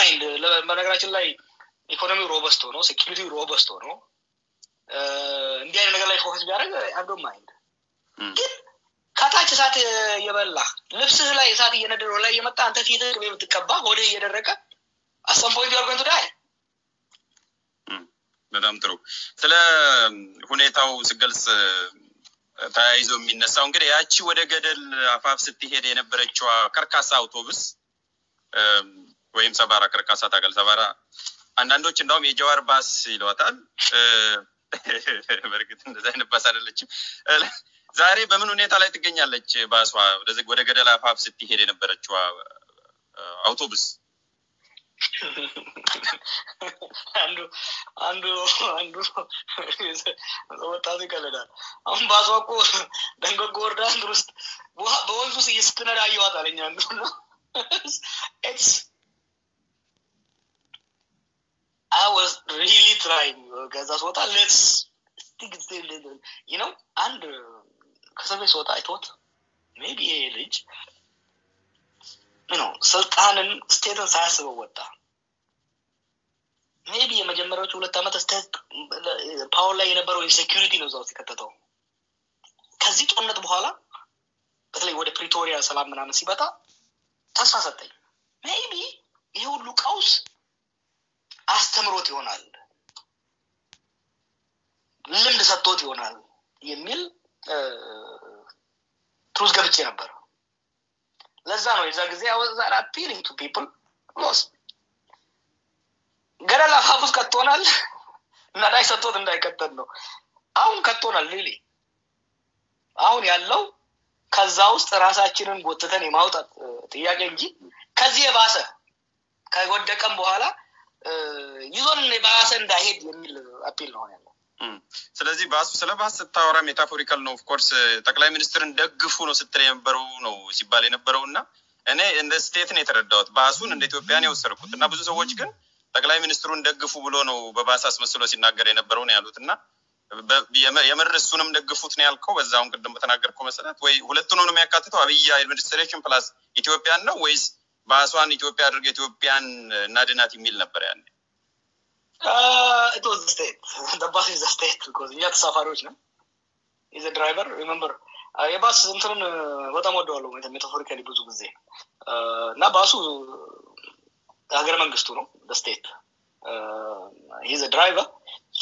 ማይንድ ለነገራችን ላይ ኢኮኖሚ ሮበስት ሆኖ ሴኩሪቲ ሮበስት ሆኖ እንዲህ አይነት ነገር ላይ ፎከስ ቢያደርግ I don't mind ግን ከታች እሳት የበላ ልብስህ ላይ እሳት እየነደረው ላይ የመጣ አንተ ፊትህ ቅቤ ብትቀባ ሆዴ እየደረቀ at some point you are going to die በጣም ጥሩ ስለ ሁኔታው ሲገልጽ ታይዞ የሚነሳው እንግዲህ ያቺ ወደ ገደል አፋፍ ስትሄድ የነበረችው ከርካሳ አውቶቡስ ወይም ሰባራ ከርካሳ ታገል ሰባራ አንዳንዶች እንደውም የጀዋር ባስ ይሏታል በርግጥ እንደዛ አይነት ባስ አይደለችም ዛሬ በምን ሁኔታ ላይ ትገኛለች ባሷ ወደ ገደል አፋፍ ስትሄድ የነበረችው አውቶቡስ አንዱ ወጣቱ ይቀለዳል አሁን ባሷኮ ደንገጎ ወርዳ እንድሩስ በወንዙ ሲስተነዳ ይዋጣለኛ አንዱ it's I was really trying guys what let's think it's you know and ከሰበስ ወጣ I thought maybe a age you know sultanen state ሳያስበው ወጣ maybe የመጀመሪያዎቹ 2 አመት ስቴት ፓወር ላይ የነበረው ኢንሴኩሪቲ ነው ዛው ሲከተተው ከዚህ ጦርነት በኋላ በተለይ ወደ ፕሪቶሪያ ሰላም ምናምን ሲመጣ ተስፋ ሰጠኝ maybe ይሄ ሁሉ ቀውስ አስተምሮት ይሆናል ልምድ ሰጥቶት ይሆናል የሚል ትሩዝ ገብቼ ነበር ለዛ ነው የዛ ጊዜ I was appealing to people lost ገረላ ፋፉስ ከቶናል እና ዳይ ሰጥቶት እንዳይከተል ነው አሁን ከቶናል ሪሊ አሁን ያለው ከዛ ውስጥ ራሳችንን ጎትተን የማውጣት ጥያቄ እንጂ ከዚህ የባሰ ከወደቀም በኋላ ይዞን የባሰ እንዳይሄድ የሚል አፒል ነው ያለው ስለዚህ ባሱ ስለባስ ተታወራ ሜታፎሪካል ነው ኦፍ ኮርስ ጠቅላይ ሚኒስትርን ደግፉ ነው ስትል የነበረው ነው ሲባል የነበረውና እኔ እንደ ስቴት ነው የተረዳሁት ባሱን እንደ ኢትዮጵያን ያወሰርኩትና ብዙ ሰዎች ግን ጠቅላይ ሚኒስትሩን ደግፉ ብሎ ነው በባሳስ መስሎ ሲናገር የነበረው ነው ያሉትና የመርሱንም ደግፉት ነው ያልከው በዛውን ቅድም በተናገርከው መሰረት ወይ ሁለቱንም ነው የሚያካትተው አብይ አድሚኒስትሬሽን ፕላስ ኢትዮጵያን ነው ወይስ ባሷን ኢትዮጵያ አድርገ ኢትዮጵያን እናድናት የሚል ነበር ያኔ it was the state the bus is the state because you have safaris no is a driver remember የባስ እንትኑን በጣም ወደዋለሁ ሜታፎሪካሊ ብዙ ጊዜ እና ባሱ ሀገረ መንግስቱ ነው the state he is a driver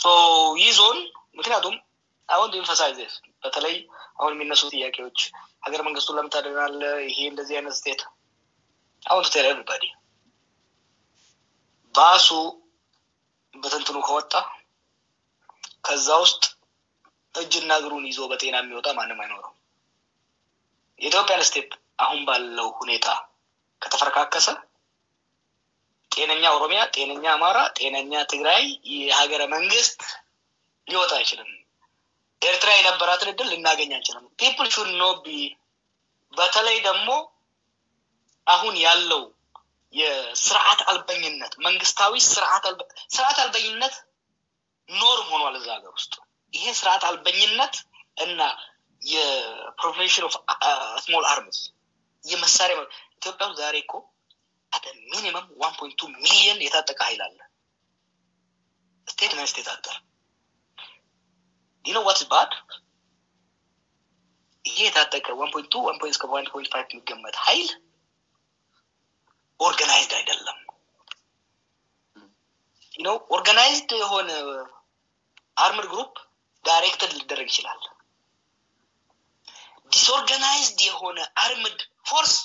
so he's on ምክንያቱም I want to emphasize this በተለይ አሁን የሚነሱ ጥያቄዎች ሀገረ መንግስቱ ለምታደናለ ይሄ እንደዚህ አይነት ስቴት I want to tell everybody ባሱ በተንትኑ ከወጣ ከዛ ውስጥ እጅና እግሩን ይዞ በጤና የሚወጣ ማንም አይኖርም የኢትዮጵያ ስቴት አሁን ባለው ሁኔታ ከተፈረካከሰ ጤነኛ ኦሮሚያ ጤነኛ አማራ ጤነኛ ትግራይ የሀገረ መንግስት ሊወጣ አይችልም ኤርትራ የነበራትን እድል ልናገኝ አንችልም people should not be በተለይ ደግሞ አሁን ያለው የሥርዓት አልበኝነት መንግስታዊ ሥርዓት አልበኝነት ኖርም ሆኗል እዛ ሀገር ውስጥ ይሄ ሥርዓት አልበኝነት እና የፕሮፌሽን ኦፍ ስሞል አርምስ የመሳሪያ ኢትዮጵያ ዛሬ እኮ at a minimum 1.2 million የታጠቀ ኃይል አለ ስቴት አገር you know what's bad ይሄ የታጠቀ 1.2 1.5 የሚገመት ኃይል organized አይደለም you know organized የሆነ armed group directed ሊደረግ ይችላል disorganized የሆነ armed force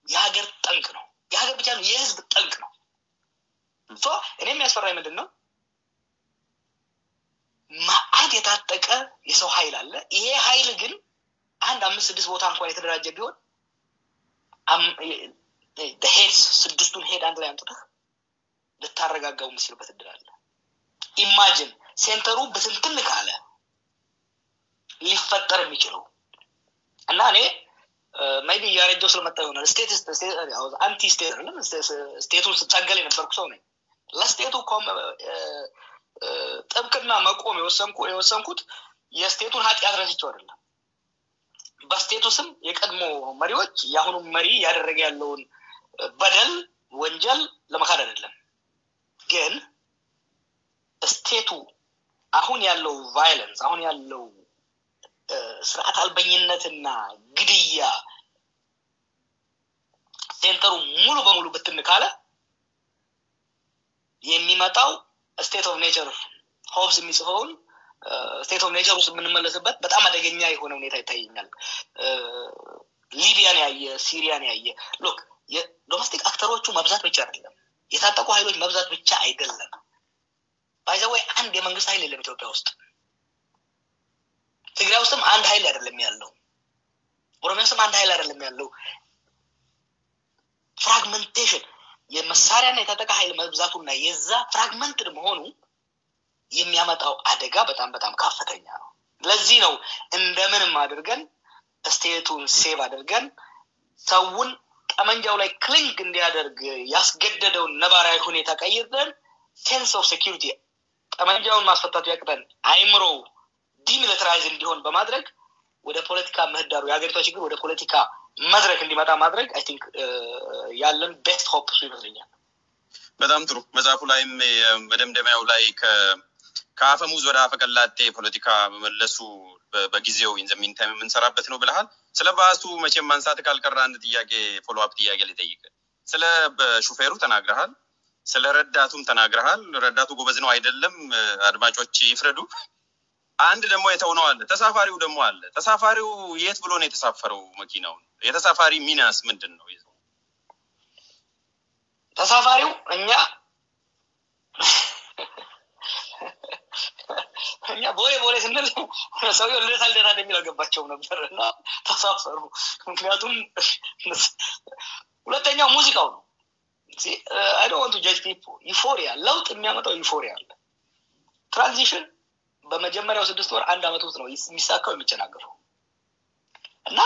የሀገር ጠንቅ ነው የሀገር ብቻ ነው የህዝብ ጠንቅ ነው so እኔም ያስፈራኝ ምንድነው ማአድ የታጠቀ የሰው ኃይል አለ ይሄ ኃይል ግን አንድ 5-6 ቦታ እንኳን የተደራጀ ቢሆን the heads ስድስቱን ሄድ አንድ ላይ አንጥተህ ልታረጋጋው መስልበት እድላለ ኢማጂን ሴንተሩ በትንትን ካለ ሊፈጠር የሚችለው እና እኔ maybe ያረጀው ስለመጣው ነው ስቴት አንቲ ስቴት አይደለም ስቴቱን ስታገል የነበርኩ ሰው ነኝ ለስቴቱ ጥብቅና መቆም የወሰንኩት የስቴቱን ኃጢያት ረስቼው አይደለም በስቴቱ ስም የቀድሞ መሪዎች ያሁኑ መሪ ያደረገ ያለውን በደል ወንጀል ለመካድ አይደለም ግን ስቴቱ አሁን ያለው ቫዮለንስ አሁን ያለው ስርዓት አልበኝነትና ግድያ ሴንተሩ ሙሉ በሙሉ በትንካለ የሚመጣው ስቴት ኦፍ ኔቸር ሆብስ የሚጽፈውን ስቴት ኦፍ ኔቸር ውስጥ የምንመለስበት በጣም አደገኛ የሆነ ሁኔታ ይታየኛል ሊቢያን ያየ ሲሪያን ያየ ሎክ የዶሜስቲክ አክተሮቹ መብዛት ብቻ አይደለም የታጠቁ ኃይሎች መብዛት ብቻ አይደለም ባይዘው አንድ የመንግስት ኃይል የለም ኢትዮጵያ ውስጥ ትግራይ ውስጥም አንድ ኃይል አይደለም ያለው ኦሮሚያ ውስጥም አንድ ኃይል አይደለም ያለው ፍራግመንቴሽን የመሳሪያና የታጠቀ ኃይል መብዛቱና የዛ ፍራግመንትድ መሆኑ የሚያመጣው አደጋ በጣም በጣም ከፍተኛ ነው ለዚህ ነው እንደምንም አድርገን ስቴቱን ሴቭ አድርገን ሰውን ጠመንጃው ላይ ክሊንግ እንዲያደርግ ያስገደደው ነባራዊ ሁኔታ ቀይረን ሴንስ ኦፍ ሴኩሪቲ ጠመንጃውን ማስፈታቱ ያቀጣል አይምሮ ዲሚሊታራይዝ እንዲሆን በማድረግ ወደ ፖለቲካ ምህዳሩ ያገሪቷ ችግር ወደ ፖለቲካ መድረክ እንዲመጣ ማድረግ አይ ቲንክ ያለን ቤስት ሆፕ ይመስለኛል በጣም ጥሩ መዛፉ ላይም መደምደሚያው ላይ ከአፈሙዝ ወደ አፈቀላጤ ፖለቲካ መመለሱ በጊዜው ኢንዘሚን ታይም የምንሰራበት ነው ብለሃል ስለ ባሱ መቼም ማንሳት ካልቀረ አንድ ጥያቄ ፎሎ አፕ ጥያቄ ልጠይቅ ስለ ሹፌሩ ተናግረሃል ስለ ረዳቱም ተናግረሃል ረዳቱ ጎበዝ ነው አይደለም አድማጮች ይፍረዱ አንድ ደግሞ የተውነው አለ ተሳፋሪው ደግሞ አለ ተሳፋሪው የት ብሎ ነው የተሳፈረው መኪናው የተሳፋሪ ሚናስ ምንድነው ተሳፋሪው እኛ ቦሌ ስንል ሰውየው ለታልደታ እንደሚል አልገባቸውም ነበርና ተሳፈሩ ምክንያቱም ሁለተኛው ሙዚቃው ነው see I don't want to judge people euphoria ለውጥ የሚያመጣው euphoria አለ ትራንዚሽን በመጀመሪያው 6 ወር አንድ አመት ውስጥ ነው የሚሳካው የሚጨናገፈው እና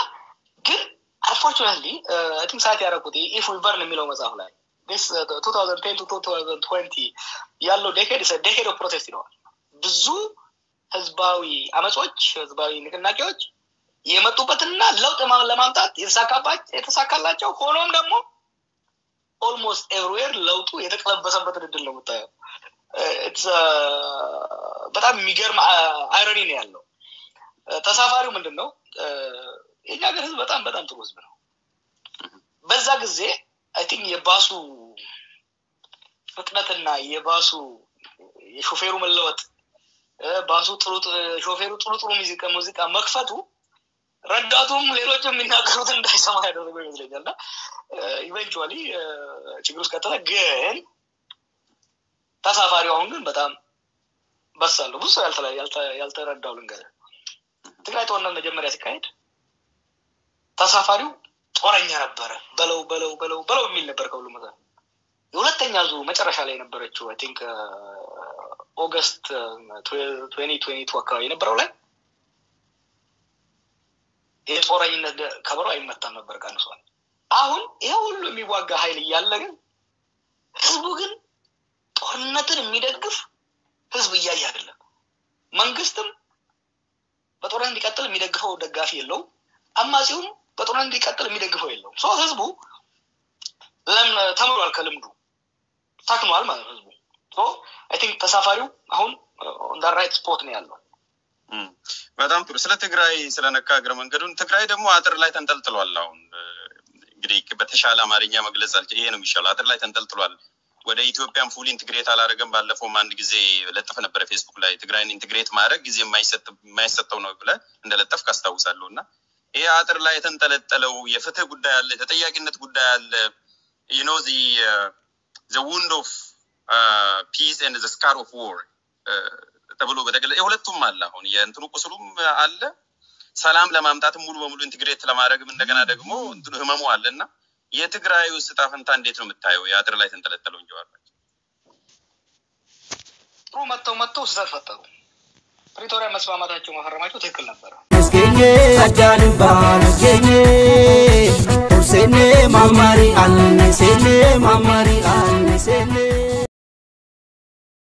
ግን unfortunately I think ሳይት ያረኩት if we burn የሚለው መጽሐፍ ላይ this 2010 to 2020 ያለው decade is a decade of protest ነው ብዙ ህዝባዊ አመጾች ህዝባዊ ንቅናቄዎች የመጡበትና ለውጥ ለማምጣት የተሳካላቸው ሆኖም ደግሞ almost everywhere ለውጡ የተቀለበሰበት እድል ነው የምታየው it's በጣም የሚገርም አይሮኒ ነው ያለው ተሳፋሪው ምንድነው የኛ ሀገር ህዝብ በጣም በጣም ጥሩ ህዝብ ነው በዛ ጊዜ I think የባሱ ፍጥነትና የባሱ የሾፌሩ መለወጥ ባሱ ሾፌሩ ጥሩ ሙዚቃ መክፈቱ ረዳቱም ሌሎችም የሚናገሩት እንዳይሰማ ያደረገው ይመስለኛልና ኢቨንቹአሊ ችግሩ እስከተለ ግን ተሳፋሪው አሁን ግን በጣም በሳለው ብዙ ያልተረዳው ልንገር ትግራይ ጦርነት መጀመሪያ ሲካሄድ ተሳፋሪው ጦረኛ ነበር በለው የሚል ነበር ከሁሉ ማለት የሁለተኛ ዙር መጨረሻ ላይ ነበረችው I think ኦገስት 2022 አካባቢ ነበረው ላይ የጦረኝነት ከበሮ አይመታም ነበር ቀንሷል አሁን ይሄ ሁሉ የሚዋጋ ኃይል እያለ ግን ህዝቡ ግን ጦርነትን የሚደግፍ ህዝብ እያየ አይደለም መንግስትም በጦርነት እንዲቀጥል የሚደግፈው ደጋፊ የለው አማጺውም በጦርነት እንዲቀጥል የሚደግፈው የለው ሶ ህዝቡ ተምሯል ከልምዱ ታክኗል ማለት ህዝቡ ሶ I think ተሳፋሪው አሁን on the right spot ነው ያለው በጣም ጥሩ ስለ ትግራይ ስለነካ እግረ መንገዱን ትግራይ ደግሞ አጥር ላይ ተንጠልጥሏል አሁን እንግዲህ በተሻለ አማርኛ መግለጽ ይሄ ነው የሚሻለው አጥር ላይ ተንጠልጥሏል ወደ ኢትዮጵያን ፉል ኢንቲግሬት አላረገም ባለፈው አንድ ጊዜ ለጥፈ ነበር ፌስቡክ ላይ ትግራይን ኢንቲግሬት ማድረግ ጊዜ የማይሰጠው ነው ብለ እንደለጠፍ ካስታውሳለሁና ይሄ አጥር ላይ ተንጠለጠለው የፍትህ ጉዳይ አለ ተጠያቂነት ጉዳይ አለ you know the wound of peace and the scar of war ተብሎ በተገለ የሁለቱም አለ አሁን የእንትኑ ቁስሉም አለ ሰላም ለማምጣት ሙሉ በሙሉ ኢንቲግሬት ለማድረግም እንደገና ደግሞ እንትኑ ህመሙ አለና የትግራይ ውስጥ ታፈንታ እንዴት ነው የምታየው ያጥር ላይ ተንጠለጠለው እንጀዋላችሁ መጥተው ስለፈጠሩ ፕሪቶሪያ መስማማታቸው መፈረማቸው ትክክል ነበር እስኪኝ አጃልባ እስኪኝ ሁሴኔ ማማሪ አልኔ ሴኔ ማማሪ አልኔ ሴኔ